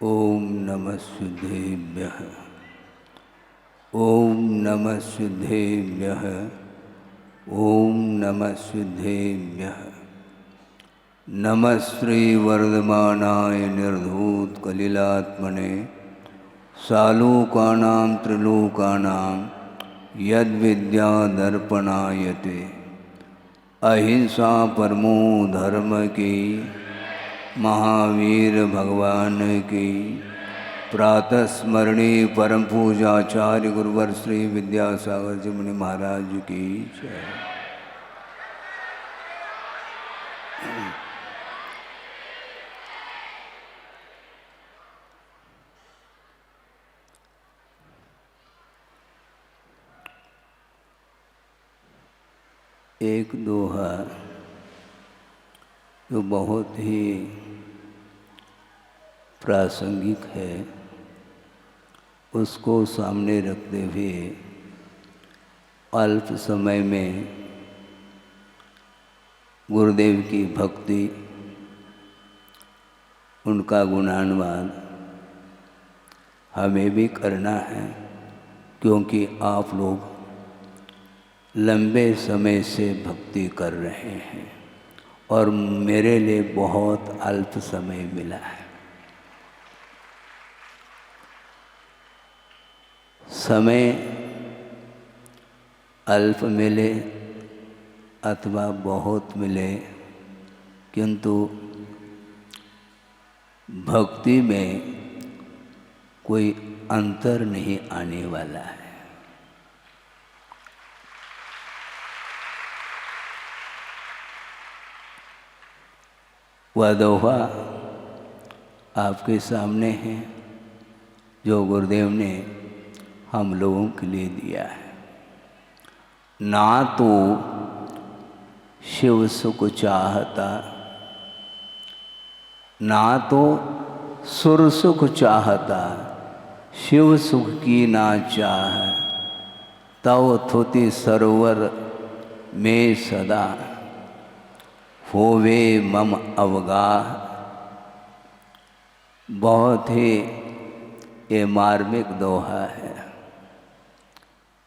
ओम नमः सिद्धेभ्यः। ओम नमः सिद्धेभ्यः। ओम नमः सिद्धेभ्यः। नमः श्री वर्धमानाय निर्धूत कलिलात्मने सालोकानां त्रिलोकानां यद्विद्या दर्पणायते। अहिंसा परमो धर्म की महावीर भगवान की प्रातः स्मरणीय परम पूजाचार्य गुरुवर श्री विद्यासागर जी मुनि महाराज की जय। एक दोहा जो बहुत ही प्रासंगिक है, उसको सामने रखते हुए अल्प समय में गुरुदेव की भक्ति, उनका गुणानुवाद हमें भी करना है, क्योंकि आप लोग लंबे समय से भक्ति कर रहे हैं और मेरे लिए बहुत अल्प समय मिला है। समय अल्प मिले अथवा बहुत मिले, किंतु भक्ति में कोई अंतर नहीं आने वाला है। वह दोहा आपके सामने है जो गुरुदेव ने हम लोगों के लिए दिया है। ना तो शिव सुख चाहता, ना तो सुर सुख चाहता, शिव सुख की ना चाह, तव थुति सरोवर में सदा, होवे मम अवगाह। बहुत ही ये मार्मिक दोहा है,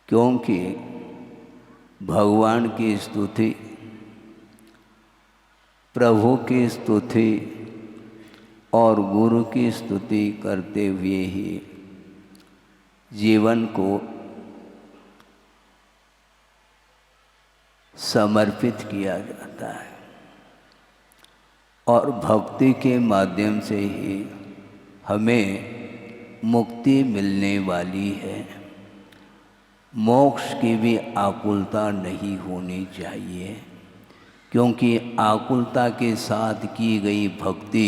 क्योंकि भगवान की स्तुति, प्रभु की स्तुति और गुरु की स्तुति करते हुए ही जीवन को समर्पित किया जाता है और भक्ति के माध्यम से ही हमें मुक्ति मिलने वाली है। मोक्ष की भी आकुलता नहीं होनी चाहिए, क्योंकि आकुलता के साथ की गई भक्ति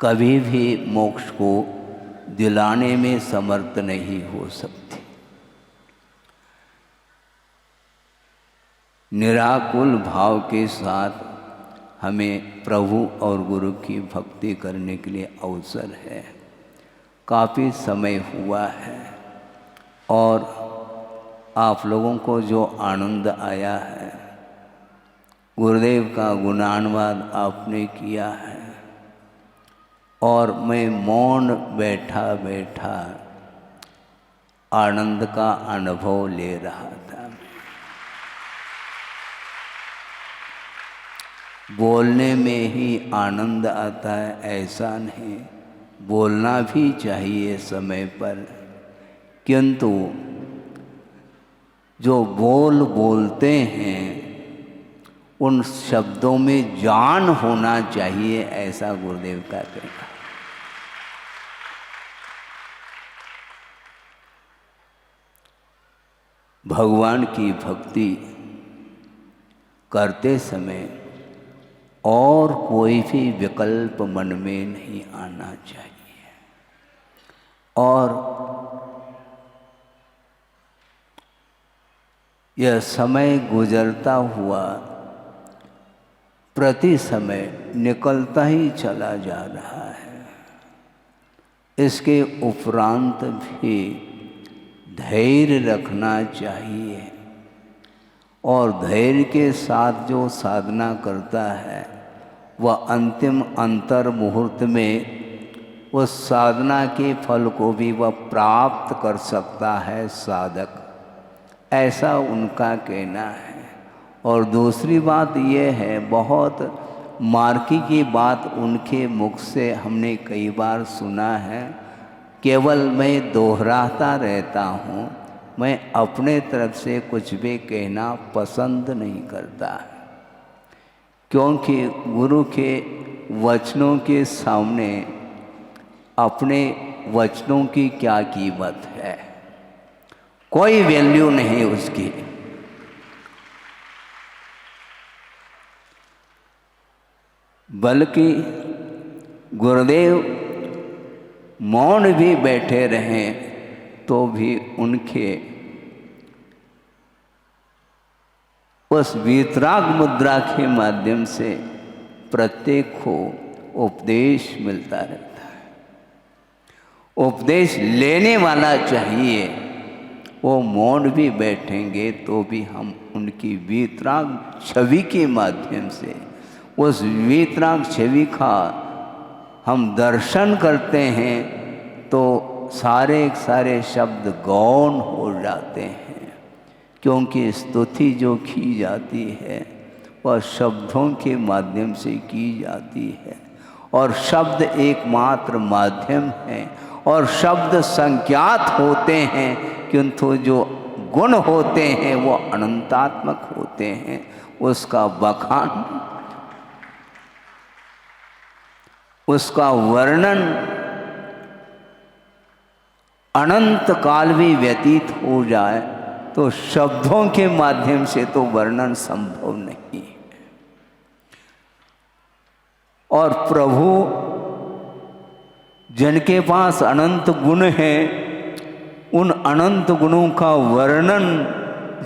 कभी भी मोक्ष को दिलाने में समर्थ नहीं हो सकती। निराकुल भाव के साथ हमें प्रभु और गुरु की भक्ति करने के लिए अवसर है। काफ़ी समय हुआ है और आप लोगों को जो आनंद आया है, गुरुदेव का गुणानुवाद आपने किया है और मैं मौन बैठा बैठा आनंद का अनुभव ले रहा था। बोलने में ही आनंद आता है ऐसा नहीं, बोलना भी चाहिए समय पर, किंतु जो बोलते हैं उन शब्दों में जान होना चाहिए, ऐसा गुरुदेव का कहना। भगवान की भक्ति करते समय और कोई भी विकल्प मन में नहीं आना चाहिए और यह समय गुजरता हुआ प्रति समय निकलता ही चला जा रहा है। इसके उपरांत भी धैर्य रखना चाहिए और धैर्य के साथ जो साधना करता है वह अंतिम अंतर मुहूर्त में उस साधना के फल को भी वह प्राप्त कर सकता है साधक, ऐसा उनका कहना है। और दूसरी बात यह है, बहुत मार्की की बात उनके मुख से हमने कई बार सुना है, केवल मैं दोहराता रहता हूँ, मैं अपने तरफ से कुछ भी कहना पसंद नहीं करता, क्योंकि गुरु के वचनों के सामने अपने वचनों की क्या कीमत है, कोई वैल्यू नहीं उसकी। बल्कि गुरुदेव मौन भी बैठे रहें तो भी उनके उस वीतराग मुद्रा के माध्यम से प्रत्येक को उपदेश मिलता रहता है। उपदेश लेने वाला चाहिए, वो मौन भी बैठेंगे तो भी हम उनकी वीतराग छवि के माध्यम से, उस वीतराग छवि का हम दर्शन करते हैं तो सारे शब्द गौण हो जाते हैं, क्योंकि स्तुति जो की जाती है वह शब्दों के माध्यम से की जाती है, और शब्द एकमात्र माध्यम है, और शब्द संज्ञात होते हैं, किंतु जो गुण होते हैं वो अनंतात्मक होते हैं। उसका बखान, उसका वर्णन अनंत काल भी व्यतीत हो जाए तो शब्दों के माध्यम से तो वर्णन संभव नहीं है। और प्रभु जिनके पास अनंत गुण हैं, उन अनंत गुणों का वर्णन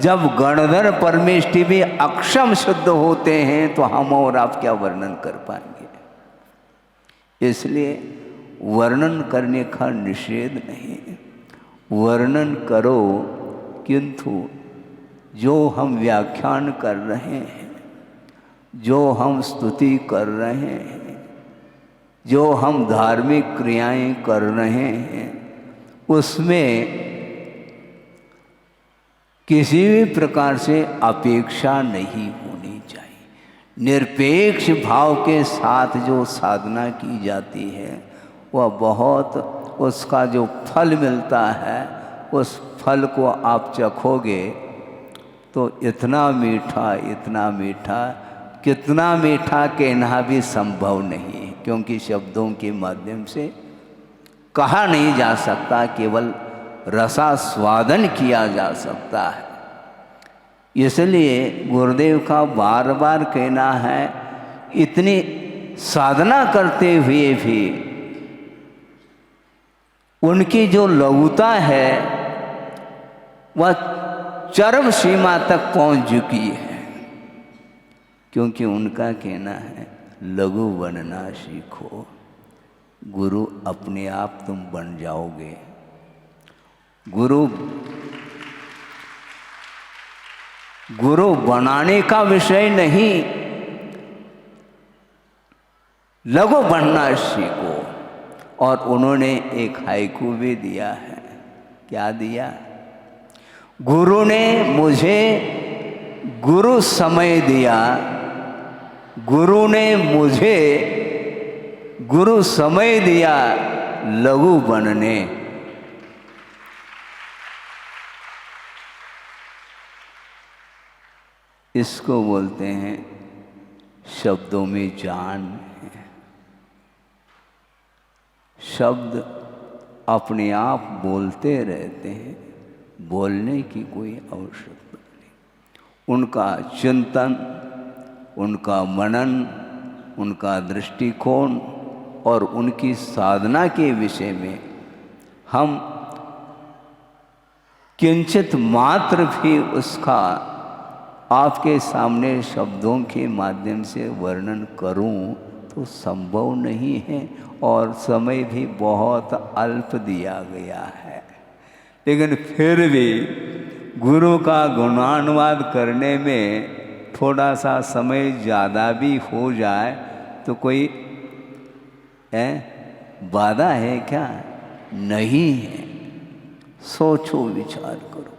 जब गणधर परमेष्टि भी अक्षम शुद्ध होते हैं तो हम और आप क्या वर्णन कर पाएंगे। इसलिए वर्णन करने का निषेध नहीं, वर्णन करो, किंतु जो हम व्याख्यान कर रहे हैं, जो हम स्तुति कर रहे हैं, जो हम धार्मिक क्रियाएं कर रहे हैं, उसमें किसी भी प्रकार से अपेक्षा नहीं होनी चाहिए। निरपेक्ष भाव के साथ जो साधना की जाती है वह बहुत, उसका जो फल मिलता है उस फल को आप चखोगे तो इतना मीठा, इतना मीठा, कितना मीठा कहना भी संभव नहीं है, क्योंकि शब्दों के माध्यम से कहा नहीं जा सकता, केवल रसास्वादन किया जा सकता है। इसलिए गुरुदेव का बार बार कहना है, इतनी साधना करते हुए भी उनकी जो लघुता है वह चरम सीमा तक पहुंच चुकी है, क्योंकि उनका कहना है लघु बनना सीखो, गुरु अपने आप तुम बन जाओगे। गुरु बनाने का विषय नहीं, लघु बनना सीखो। और उन्होंने एक हाइकू भी दिया है। क्या दिया? गुरु ने मुझे गुरु समय दिया, गुरु ने मुझे गुरु समय दिया लघु बनने। इसको बोलते हैं शब्दों में जान है। शब्द अपने आप बोलते रहते हैं, बोलने की कोई आवश्यकता नहीं। उनका चिंतन, उनका मनन, उनका दृष्टिकोण और उनकी साधना के विषय में हम किंचित मात्र भी उसका आपके सामने शब्दों के माध्यम से वर्णन करूं तो संभव नहीं है, और समय भी बहुत अल्प दिया गया है। लेकिन फिर भी गुरु का गुणानुवाद करने में थोड़ा सा समय ज़्यादा भी हो जाए तो कोई वादा है क्या? नहीं है। सोचो, विचार करो।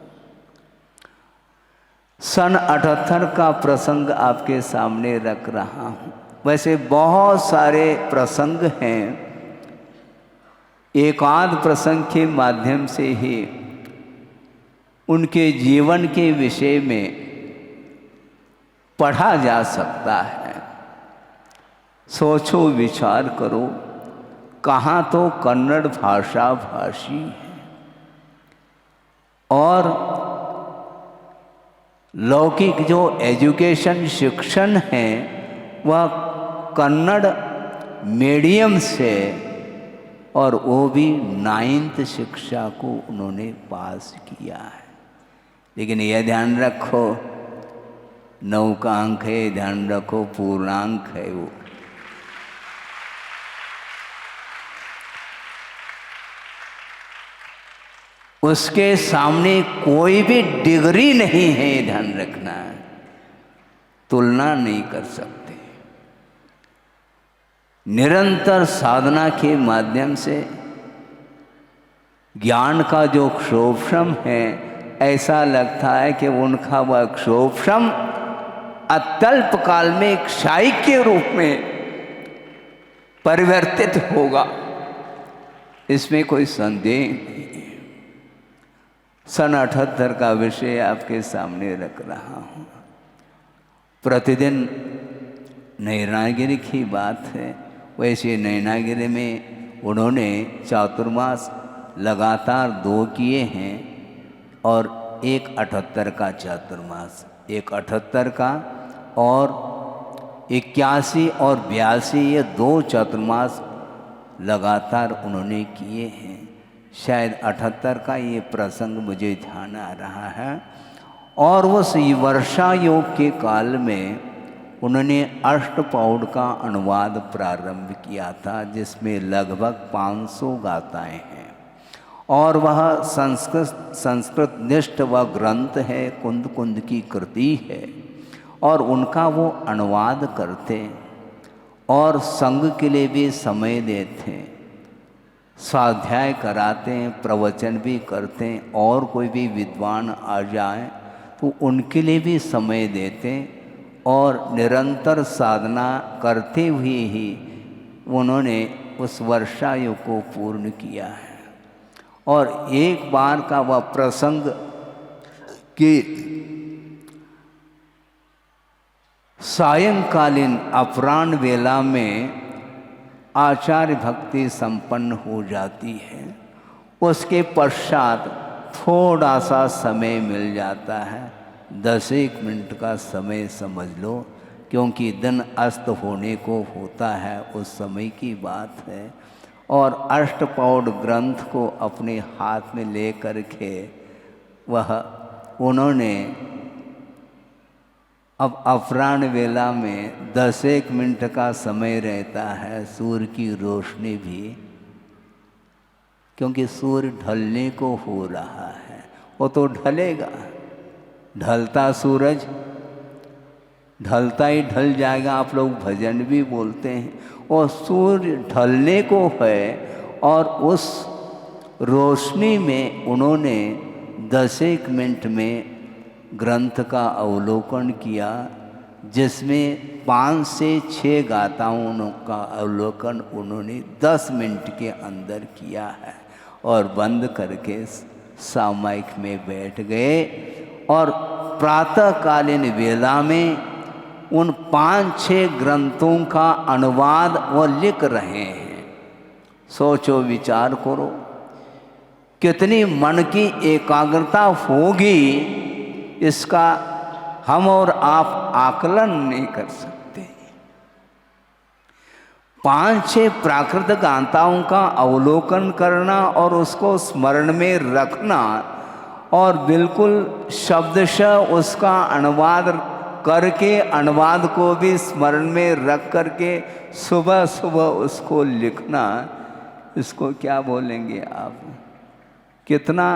सन 78 का प्रसंग आपके सामने रख रहा हूं। वैसे बहुत सारे प्रसंग हैं, एकाध प्रसंग के माध्यम से ही उनके जीवन के विषय में पढ़ा जा सकता है। सोचो, विचार करो। कहाँ तो कन्नड़ भाषा भाषी है और लौकिक जो एजुकेशन शिक्षण है वह कन्नड़ मीडियम से, और वो भी 9th शिक्षा को उन्होंने पास किया है। लेकिन यह ध्यान रखो, 9 का अंक है, ध्यान रखो पूर्णांक है वो। उसके सामने कोई भी डिग्री नहीं है, ध्यान रखना है। तुलना नहीं कर सकते। निरंतर साधना के माध्यम से ज्ञान का जो क्षोभम है, ऐसा लगता है कि उनका वह क्षोभम अत्यल्प काल में क्षय के रूप में परिवर्तित होगा, इसमें कोई संदेह नहीं है। सन 78 का विषय आपके सामने रख रहा हूँ। प्रतिदिन नैनागिरी की बात है। वैसे नैनागिरी में उन्होंने चातुर्मास लगातार 2 किए हैं और एक 78 का चातुर्मास, एक 78 का और 81 और 82, ये 2 चातुर्मास लगातार उन्होंने किए हैं। शायद 78 का ये प्रसंग मुझे ध्यान आ रहा है। और उस वर्षा योग के काल में उन्होंने अष्टपौड़ का अनुवाद प्रारंभ किया था, जिसमें लगभग 500 गाथाएं हैं और वह संस्कृत निष्ठ वह ग्रंथ है, कुंद कुंद की कृति है। और उनका वो अनुवाद करते और संघ के लिए भी समय देते, स्वाध्याय कराते हैं, प्रवचन भी करते हैं, और कोई भी विद्वान आ जाए तो उनके लिए भी समय देते, और निरंतर साधना करते हुए ही उन्होंने उस वर्षा युग को पूर्ण किया है। और एक बार का वह प्रसंग कि सायंकालीन अपराह्न वेला में आचार्य भक्ति संपन्न हो जाती है। उसके पश्चात थोड़ा सा समय मिल जाता है, 10-1 मिनट का समय समझ लो, क्योंकि दिन अस्त होने को होता है, उस समय की बात है। और अष्टपौड़ ग्रंथ को अपने हाथ में ले कर के वह उन्होंने अब अपराह्न वेला में 10-1 मिनट का समय रहता है, सूर्य की रोशनी भी, क्योंकि सूर्य ढलने को हो रहा है, वो तो ढलेगा, ढलता सूरज ढलता ही ढल जाएगा। आप लोग भजन भी बोलते हैं, और सूर्य ढलने को है, और उस रोशनी में उन्होंने 10-1 मिनट में ग्रंथ का अवलोकन किया, जिसमें 5 से 6 गाथाओं का अवलोकन उन्होंने 10 मिनट के अंदर किया है, और बंद करके सामायिक में बैठ गए। और प्रातःकालीन वेला में उन 5-6 ग्रंथों का अनुवाद वो लिख रहे हैं। सोचो, विचार करो, कितनी मन की एकाग्रता होगी, इसका हम और आप आकलन नहीं कर सकते। 5-6 प्राकृत गाथाओं का अवलोकन करना और उसको स्मरण में रखना, और बिल्कुल शब्दशः उसका अनुवाद करके, अनुवाद को भी स्मरण में रख करके सुबह सुबह उसको लिखना, इसको क्या बोलेंगे आप? कितना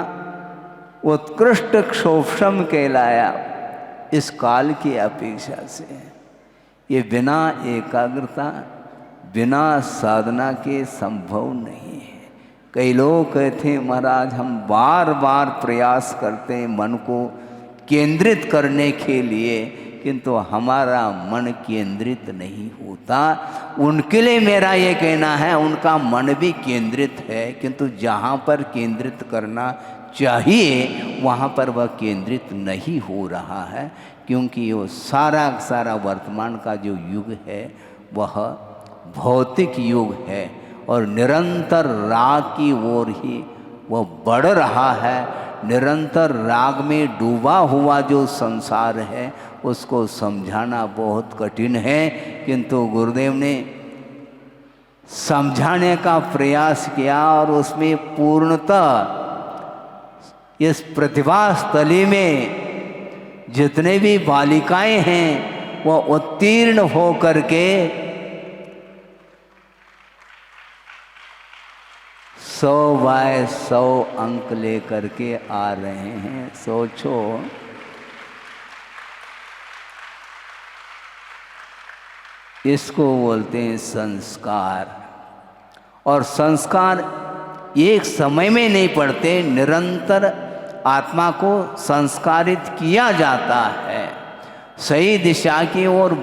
उत्कृष्ट क्षोभम कहलाया इस काल की अपेक्षा से। ये बिना एकाग्रता, बिना साधना के संभव नहीं है। कई लोग कहते हैं महाराज हम बार बार प्रयास करते हैं मन को केंद्रित करने के लिए, किंतु हमारा मन केंद्रित नहीं होता। उनके लिए मेरा ये कहना है उनका मन भी केंद्रित है, किंतु जहाँ पर केंद्रित करना चाहिए वहाँ पर वह केंद्रित नहीं हो रहा है, क्योंकि वो सारा वर्तमान का जो युग है वह भौतिक युग है और निरंतर राग की ओर ही वह बढ़ रहा है। निरंतर राग में डूबा हुआ जो संसार है उसको समझाना बहुत कठिन है, किंतु गुरुदेव ने समझाने का प्रयास किया और उसमें पूर्णतः इस प्रतिभा स्थली में जितने भी बालिकाएं हैं वह उत्तीर्ण हो करके 100/100 अंक लेकर के आ रहे हैं। सोचो, इसको बोलते हैं संस्कार। और संस्कार एक समय में नहीं पड़ते, निरंतर आत्मा को संस्कारित किया जाता है। सही दिशा की ओर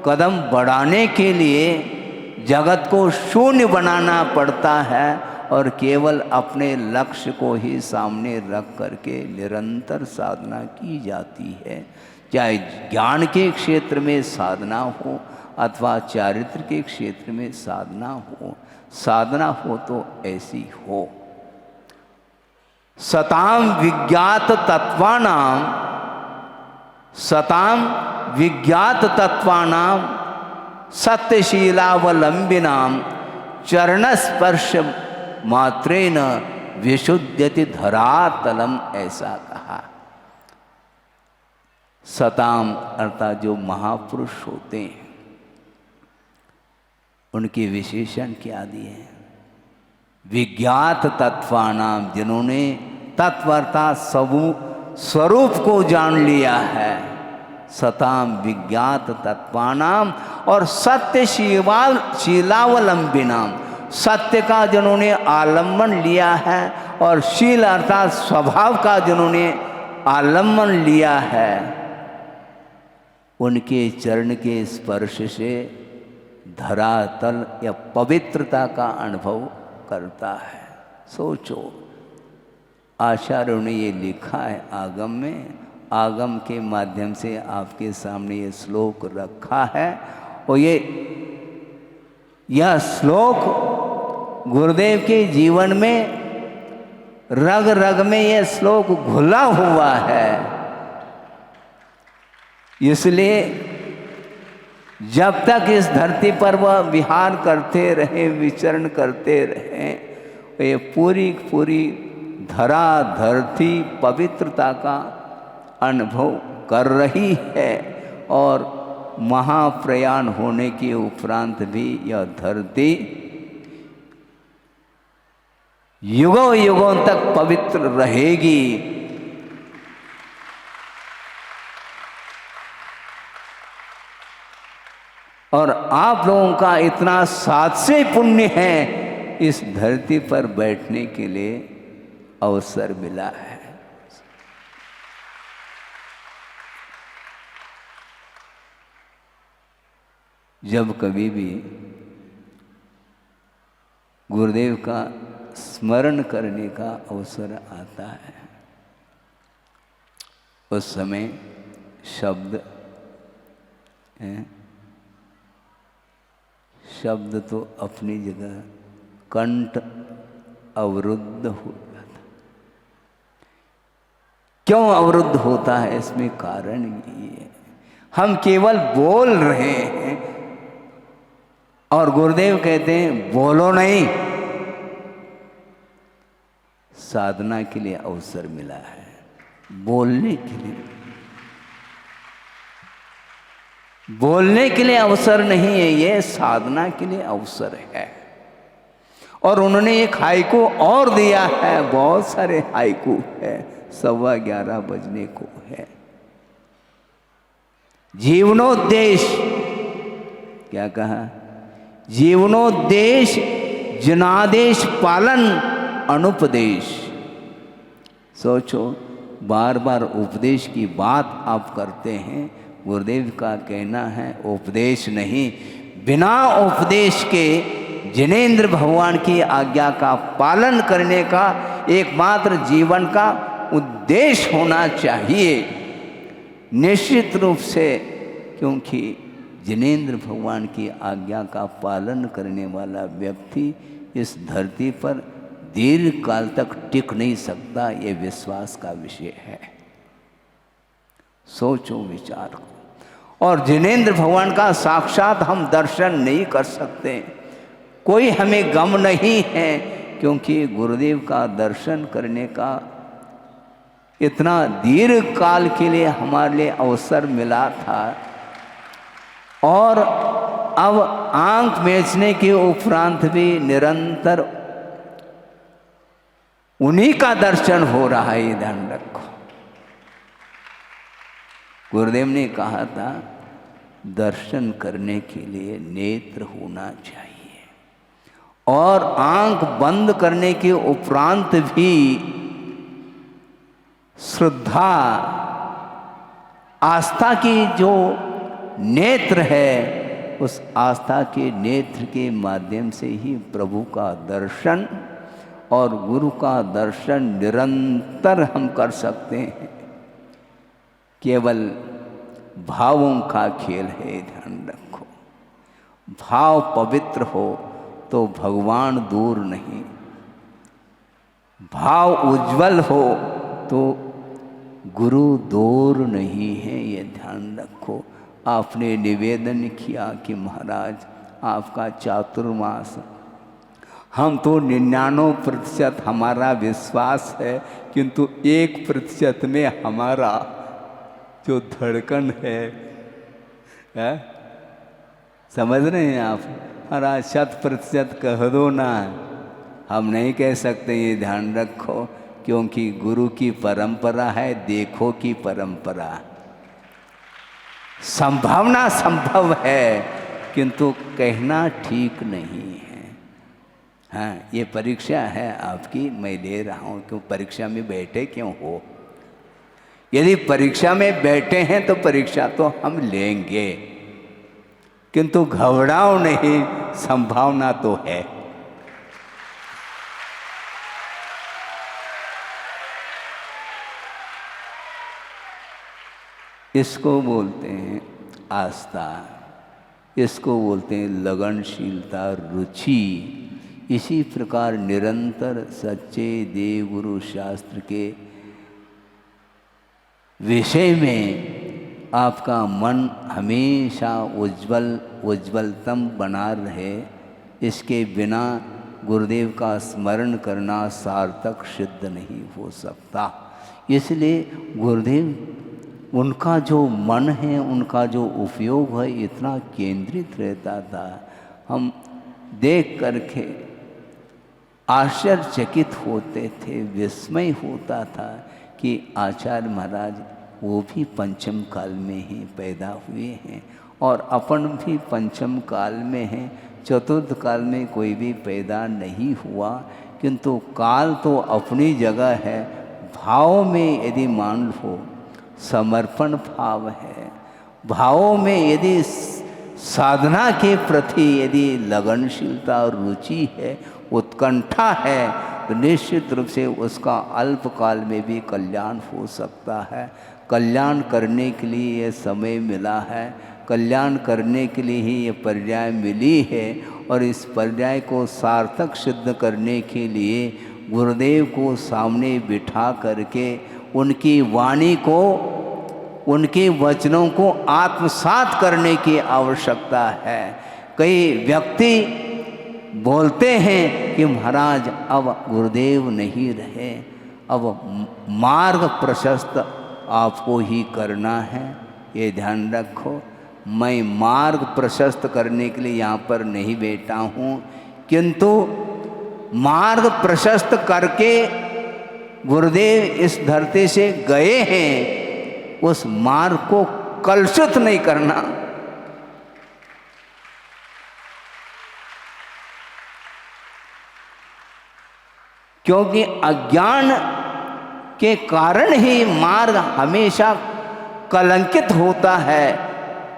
कदम बढ़ाने के लिए जगत को शून्य बनाना पड़ता है और केवल अपने लक्ष्य को ही सामने रख करके निरंतर साधना की जाती है। चाहे ज्ञान के क्षेत्र में साधना हो अथवा चारित्र के क्षेत्र में साधना हो तो ऐसी हो। सताम विज्ञात तत्वानां सत्यशीलावलंबिनां चरणस्पर्श मात्रेण विशुद्ध्यति धरातलम, ऐसा कहा। सताम अर्थात जो महापुरुष होते हैं उनके विशेषण क्या दिए? विज्ञात तत्वानाम, जिन्होंने तत्व अर्थात स्वरूप को जान लिया है। सताम विज्ञात तत्वानाम और सत्य शीलावलंबिनाम, सत्य का जिन्होंने आलम्बन लिया है और शील अर्थात स्वभाव का जिन्होंने आलम्बन लिया है, उनके चरण के स्पर्श से धरातल या पवित्रता का अनुभव करता है। सोचो, आचार्यों ने ये लिखा है आगम में, आगम के माध्यम से आपके सामने ये श्लोक रखा है और यह श्लोक गुरुदेव के जीवन में रग रग में यह श्लोक घुला हुआ है। इसलिए जब तक इस धरती पर वह विहार करते रहे, विचरण करते रहे, ये पूरी धरा धरती पवित्रता का अनुभव कर रही है और महाप्रयाण होने के उपरांत भी यह धरती युगों युगों तक पवित्र रहेगी। और आप लोगों का इतना सात्स्य पुण्य है, इस धरती पर बैठने के लिए अवसर मिला है। जब कभी भी गुरुदेव का स्मरण करने का अवसर आता है, उस समय शब्द तो अपनी जगह, कंठ अवरुद्ध हो जाता। क्यों अवरुद्ध होता है? इसमें कारण ये है, हम केवल बोल रहे हैं और गुरुदेव कहते हैं बोलो नहीं। साधना के लिए अवसर मिला है, बोलने के लिए अवसर नहीं है, ये साधना के लिए अवसर है। और उन्होंने एक हाइकू और दिया है, बहुत सारे हाइकू है, 11:15 बजने को है। जीवनोद्देश्य क्या कहा? जीवनोद्देश जनादेश पालन अनुपदेश। सोचो, बार बार उपदेश की बात आप करते हैं। गुरुदेव का कहना है उपदेश नहीं, बिना उपदेश के जिनेंद्र भगवान की आज्ञा का पालन करने का एकमात्र जीवन का उद्देश्य होना चाहिए निश्चित रूप से, क्योंकि जिनेंद्र भगवान की आज्ञा का पालन करने वाला व्यक्ति इस धरती पर दीर्घ काल तक टिक नहीं सकता। ये विश्वास का विषय है। सोचो, विचार करो। और जिनेंद्र भगवान का साक्षात हम दर्शन नहीं कर सकते, कोई हमें गम नहीं है, क्योंकि गुरुदेव का दर्शन करने का इतना दीर्घ काल के लिए हमारे लिए अवसर मिला था, और अब आंख बेचने के उपरांत भी निरंतर उन्हीं का दर्शन हो रहा है। ये ध्यान रखो। गुरुदेव ने कहा था दर्शन करने के लिए नेत्र होना चाहिए, और आंख बंद करने के उपरांत भी श्रद्धा आस्था की जो नेत्र है, उस आस्था के नेत्र के माध्यम से ही प्रभु का दर्शन और गुरु का दर्शन निरंतर हम कर सकते हैं। केवल भावों का खेल है, ध्यान रखो। भाव पवित्र हो तो भगवान दूर नहीं, भाव उज्जवल हो तो गुरु दूर नहीं है। ये ध्यान रखो। आपने निवेदन किया कि महाराज आपका चातुर्मास, हम तो 99% हमारा विश्वास है, किंतु 1% में हमारा जो धड़कन है, समझ रहे हैं आप? महाराज 100% कह दो ना, हम नहीं कह सकते। ये ध्यान रखो, क्योंकि गुरु की परंपरा है, देखो की परंपरा। संभावना संभव है, किंतु कहना ठीक नहीं है। हाँ, ये परीक्षा है आपकी, मैं ले रहा हूँ। क्यों परीक्षा में बैठे क्यों हो? यदि परीक्षा में बैठे हैं तो परीक्षा तो हम लेंगे, किंतु घबराओ नहीं, संभावना तो है। इसको बोलते हैं आस्था, इसको बोलते हैं लगनशीलता, रुचि। इसी प्रकार निरंतर सच्चे देव गुरु शास्त्र के विषय में आपका मन हमेशा उज्ज्वलतम बना रहे, इसके बिना गुरुदेव का स्मरण करना सार्थक सिद्ध नहीं हो सकता। इसलिए गुरुदेव, उनका जो मन है, उनका जो उपयोग है, इतना केंद्रित रहता था। हम देख करके आश्चर्यचकित होते थे, विस्मय होता था कि आचार्य महाराज वो भी पंचम काल में ही पैदा हुए हैं, और अपन भी पंचम काल में हैं। चतुर्थ काल में कोई भी पैदा नहीं हुआ, किंतु काल तो अपनी जगह है। भाव में यदि मान लो समर्पण भाव है, भावों में यदि साधना के प्रति यदि लगनशीलता और रुचि है, उत्कंठा है, तो निश्चित रूप से उसका अल्पकाल में भी कल्याण हो सकता है। कल्याण करने के लिए ये समय मिला है, कल्याण करने के लिए ही ये पर्याय मिली है, और इस पर्याय को सार्थक सिद्ध करने के लिए गुरुदेव को सामने बिठा करके उनकी वाणी को, उनके वचनों को आत्मसात करने की आवश्यकता है। कई व्यक्ति बोलते हैं कि महाराज अब गुरुदेव नहीं रहे, अब मार्ग प्रशस्त आपको ही करना है। ये ध्यान रखो, मैं मार्ग प्रशस्त करने के लिए यहाँ पर नहीं बैठा हूँ, किंतु मार्ग प्रशस्त करके गुरुदेव इस धरती से गए हैं, उस मार्ग को कलुषित नहीं करना। क्योंकि अज्ञान के कारण ही मार्ग हमेशा कलंकित होता है।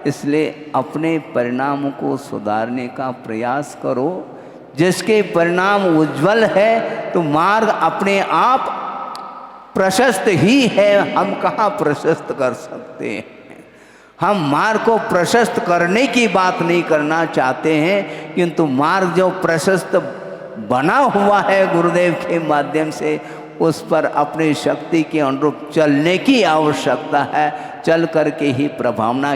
इसलिए अपने परिणाम को सुधारने का प्रयास करो। जिसके परिणाम उज्जवल है तो मार्ग अपने आप प्रशस्त ही है। हम कहाँ प्रशस्त कर सकते हैं? हम मार्ग को प्रशस्त करने की बात नहीं करना चाहते हैं, किंतु मार्ग जो प्रशस्त बना हुआ है गुरुदेव के माध्यम से, उस पर अपनी शक्ति के अनुरूप चलने की आवश्यकता है। चल करके ही प्रभावना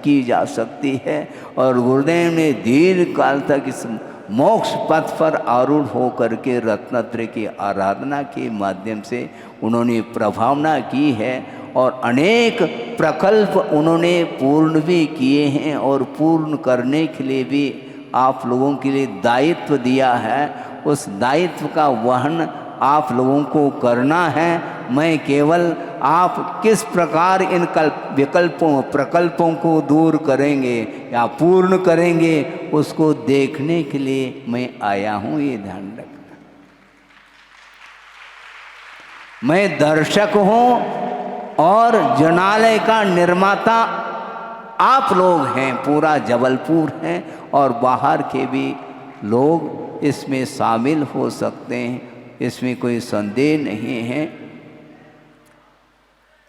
की जा सकती है। और गुरुदेव ने दीर्घ काल तक इस मोक्ष पथ पर आरूढ़ होकर के रत्नत्रय की आराधना के माध्यम से उन्होंने प्रभावना की है और अनेक प्रकल्प उन्होंने पूर्ण भी किए हैं और पूर्ण करने के लिए भी आप लोगों के लिए दायित्व दिया है। उस दायित्व का वहन आप लोगों को करना है। मैं केवल आप किस प्रकार इन प्रकल्पों को दूर करेंगे या पूर्ण करेंगे, उसको देखने के लिए मैं आया हूँ। ये ध्यान रखना। मैं दर्शक हूँ और जनालय का निर्माता आप लोग हैं, पूरा जबलपुर है और बाहर के भी लोग इसमें शामिल हो सकते हैं, इसमें कोई संदेह नहीं है।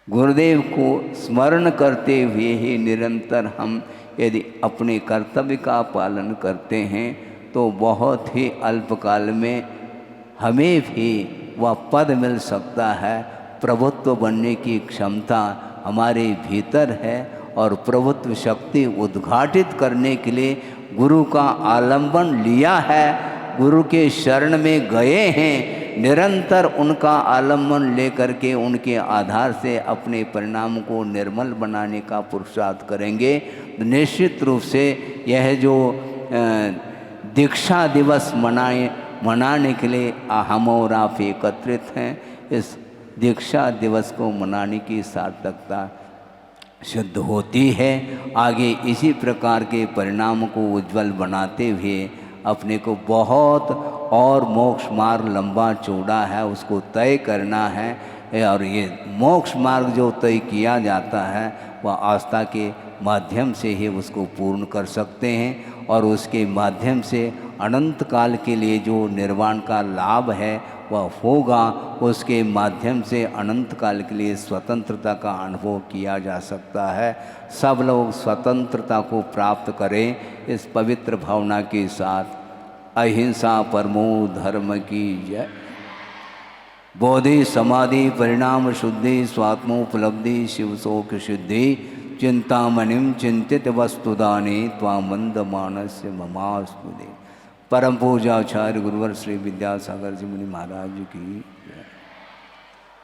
गुरुदेव को स्मरण करते हुए ही निरंतर हम यदि अपने कर्तव्य का पालन करते हैं तो बहुत ही अल्पकाल में हमें भी वह पद मिल सकता है। प्रभुत्व बनने की क्षमता हमारे भीतर है और प्रभुत्व शक्ति उद्घाटित करने के लिए गुरु का आलंबन लिया है, गुरु के शरण में गए हैं। निरंतर उनका आलंबन लेकर के उनके आधार से अपने परिणाम को निर्मल बनाने का पुरुषार्थ करेंगे तो निश्चित रूप से यह जो दीक्षा दिवस मनाने के लिए हम और आप एकत्रित हैं, इस दीक्षा दिवस को मनाने की सार्थकता सिद्ध होती है। आगे इसी प्रकार के परिणाम को उज्जवल बनाते हुए अपने को बहुत और मोक्ष मार्ग लंबा चौड़ा है उसको तय करना है। और ये मोक्ष मार्ग जो तय किया जाता है वह आस्था के माध्यम से ही उसको पूर्ण कर सकते हैं और उसके माध्यम से अनंत काल के लिए जो निर्वाण का लाभ है वह होगा। उसके माध्यम से अनंत काल के लिए स्वतंत्रता का अनुभव किया जा सकता है। सब लोग स्वतंत्रता को प्राप्त करें इस पवित्र भावना के साथ। अहिंसा परमो धर्म की जय। बोधि समाधि परिणाम शुद्धि स्वात्मोपलब्धि शिव शोक शुद्धि चिंतामणिम चिंतित वस्तुदाने त्वामंद मानस्य ममास्तुदे। परम पूजाचार्य गुरुवर श्री विद्यासागर जी मुनि महाराज की जय।